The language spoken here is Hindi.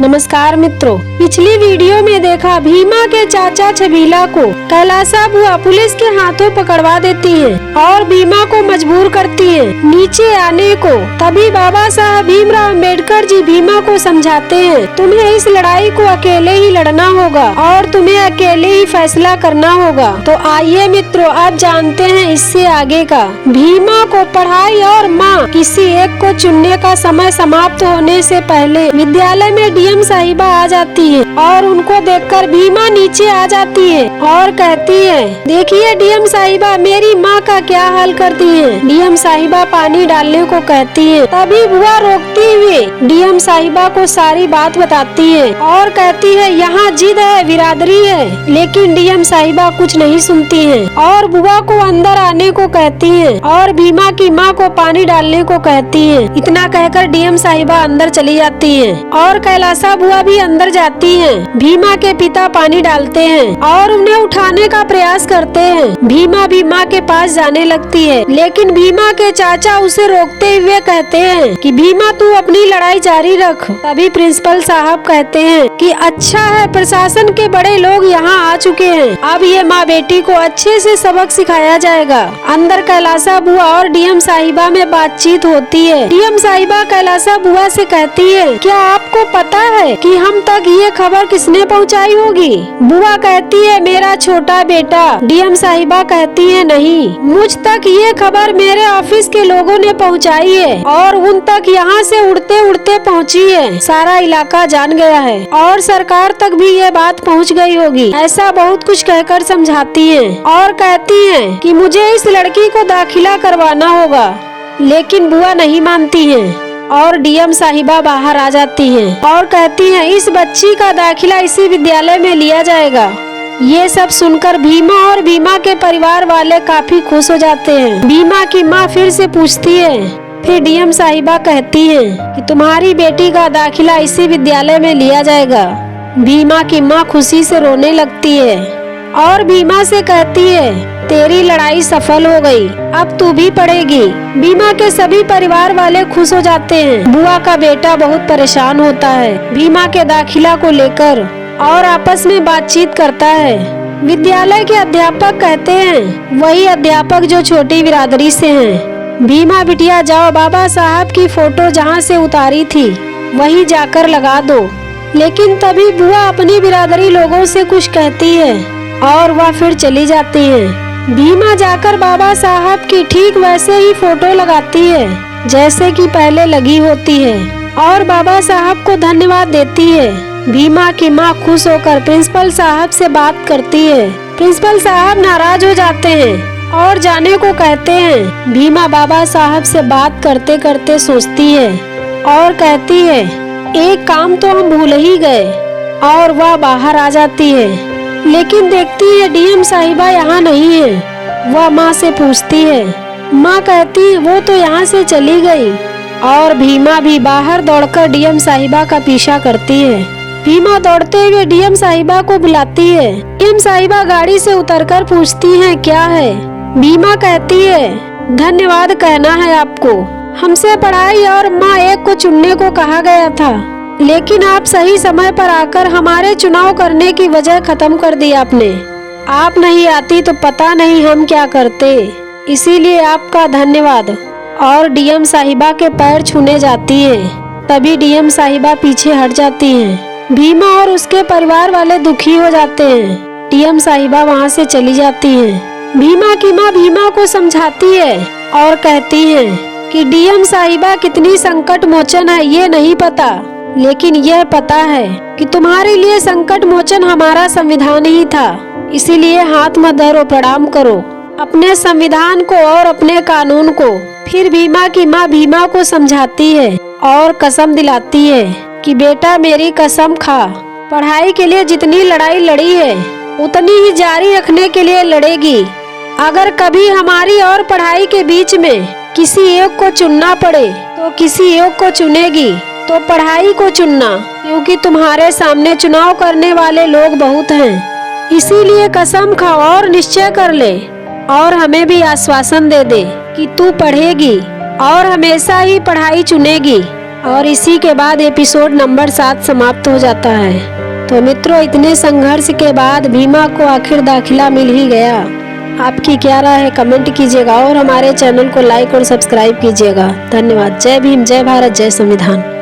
नमस्कार मित्रों, पिछली वीडियो में देखा भीमा के चाचा छबीला को कैलासा बुआ पुलिस के हाथों पकड़वा देती है और भीमा को मजबूर करती है नीचे आने को। तभी बाबा साहब भीमराव अम्बेडकर जी भीमा को समझाते हैं, तुम्हें इस लड़ाई को अकेले ही लड़ना होगा और तुम्हें अकेले ही फैसला करना होगा। तो आइए मित्रों, आप जानते हैं इससे आगे का। भीमा को पढ़ाई और माँ किसी एक को चुनने का समय समाप्त होने से पहले विद्यालय में डीएम साहिबा आ जाती है और उनको देखकर भीमा नीचे आ जाती है और कहती है, देखिए डीएम साहिबा मेरी माँ का क्या हाल करती है। डीएम साहिबा पानी डालने को कहती है। तभी बुआ रोकती हुई डीएम साहिबा को सारी बात बताती है और कहती है, यहाँ जिद है, बिरादरी है। लेकिन डीएम साहिबा कुछ नहीं सुनती है और बुआ को अंदर आने को कहती है और भीमा की माँ को पानी डालने को कहती है। इतना कहकर डीएम साहिबा अंदर चली जाती है और कैलासा बुआ भी अंदर जाती हैं। भीमा के पिता पानी डालते हैं और उन्हें उठाने का प्रयास करते हैं। भीमा भी माँ के पास जाने लगती है, लेकिन भीमा के चाचा उसे रोकते हुए कहते हैं कि भीमा तू अपनी लड़ाई जारी रख। तभी प्रिंसिपल साहब कहते हैं कि अच्छा है, प्रशासन के बड़े लोग यहाँ आ चुके हैं, अब ये माँ बेटी को अच्छे से सबक सिखाया जाएगा। अंदर कैलासा बुआ और डीएम साहिबा में बातचीत होती है। डीएम साहिबा कैलासा बुआ से कहती है, क्या आपको पता है कि हम तक ये खबर किसने पहुंचाई होगी? बुआ कहती है, मेरा छोटा बेटा। डीएम साहिबा कहती है, नहीं, मुझ तक ये खबर मेरे ऑफिस के लोगों ने पहुंचाई है और उन तक यहाँ से उड़ते उड़ते पहुँची है। सारा इलाका जान गया है और सरकार तक भी ये बात पहुँच गई होगी। ऐसा बहुत कुछ कहकर समझाती है और कहती है कि मुझे इस लड़की को दाखिला करवाना होगा। लेकिन बुआ नहीं मानती है और डीएम साहिबा बाहर आ जाती हैं और कहती हैं, इस बच्ची का दाखिला इसी विद्यालय में लिया जाएगा। ये सब सुनकर भीमा और भीमा के परिवार वाले काफी खुश हो जाते हैं। भीमा की माँ फिर से पूछती है, फिर डीएम साहिबा कहती है कि तुम्हारी बेटी का दाखिला इसी विद्यालय में लिया जाएगा। भीमा की माँ खुशी से रोने लगती है और भीमा से कहती है, तेरी लड़ाई सफल हो गई, अब तू भी पढ़ेगी। भीमा के सभी परिवार वाले खुश हो जाते हैं। बुआ का बेटा बहुत परेशान होता है भीमा के दाखिला को लेकर और आपस में बातचीत करता है। विद्यालय के अध्यापक कहते हैं, वही अध्यापक जो छोटी बिरादरी से हैं, भीमा बिटिया जाओ बाबा साहब की फोटो जहाँ से उतारी थी वही जाकर लगा दो। लेकिन तभी बुआ अपनी बिरादरी लोगों से कुछ कहती है और वह फिर चली जाती है। भीमा जाकर बाबा साहब की ठीक वैसे ही फोटो लगाती है जैसे कि पहले लगी होती है और बाबा साहब को धन्यवाद देती है। भीमा की माँ खुश होकर प्रिंसिपल साहब से बात करती है। प्रिंसिपल साहब नाराज हो जाते हैं और जाने को कहते हैं। भीमा बाबा साहब से बात करते करते सोचती है और कहती है, एक काम तो हम भूल ही गए, और वह बाहर आ जाती है। लेकिन देखती है डीएम साहिबा यहाँ नहीं है। वह माँ से पूछती है, माँ कहती है वो तो यहाँ से चली गई। और भीमा भी बाहर दौड़कर डीएम साहिबा का पीछा करती है। भीमा दौड़ते हुए डीएम साहिबा को बुलाती है। डीएम साहिबा गाड़ी से उतरकर पूछती है, क्या है? भीमा कहती है, धन्यवाद कहना है आपको, हमसे पढ़ाई और माँ एक को चुनने को कहा गया था, लेकिन आप सही समय पर आकर हमारे चुनाव करने की वजह खत्म कर दी आपने। आप नहीं आती तो पता नहीं हम क्या करते, इसीलिए आपका धन्यवाद। और डीएम साहिबा के पैर छूने जाती है। तभी डीएम साहिबा पीछे हट जाती हैं। भीमा और उसके परिवार वाले दुखी हो जाते हैं। डीएम साहिबा वहाँ से चली जाती हैं। भीमा की माँ भीमा को समझाती है और कहती है कि डीएम साहिबा कितनी संकट मोचन है ये नहीं पता, लेकिन यह पता है कि तुम्हारे लिए संकट मोचन हमारा संविधान ही था, इसीलिए हाथ मत धरो, प्रणाम करो अपने संविधान को और अपने कानून को। फिर भीमा की माँ भीमा को समझाती है और कसम दिलाती है कि बेटा मेरी कसम खा, पढ़ाई के लिए जितनी लड़ाई लड़ी है उतनी ही जारी रखने के लिए लड़ेगी। अगर कभी हमारी और पढ़ाई के बीच में किसी एक को चुनना पड़े तो किसी एक को चुनेगी, तो पढ़ाई को चुनना, क्योंकि तुम्हारे सामने चुनाव करने वाले लोग बहुत हैं। इसीलिए कसम खा और निश्चय कर ले और हमें भी आश्वासन दे दे कि तू पढ़ेगी और हमेशा ही पढ़ाई चुनेगी। और इसी के बाद एपिसोड नंबर 7 समाप्त हो जाता है। तो मित्रों, इतने संघर्ष के बाद भीमा को आखिर दाखिला मिल ही गया। आपकी क्या राय है कमेंट कीजिएगा और हमारे चैनल को लाइक और सब्सक्राइब कीजिएगा। धन्यवाद। जय भीम, जय भारत, जय संविधान।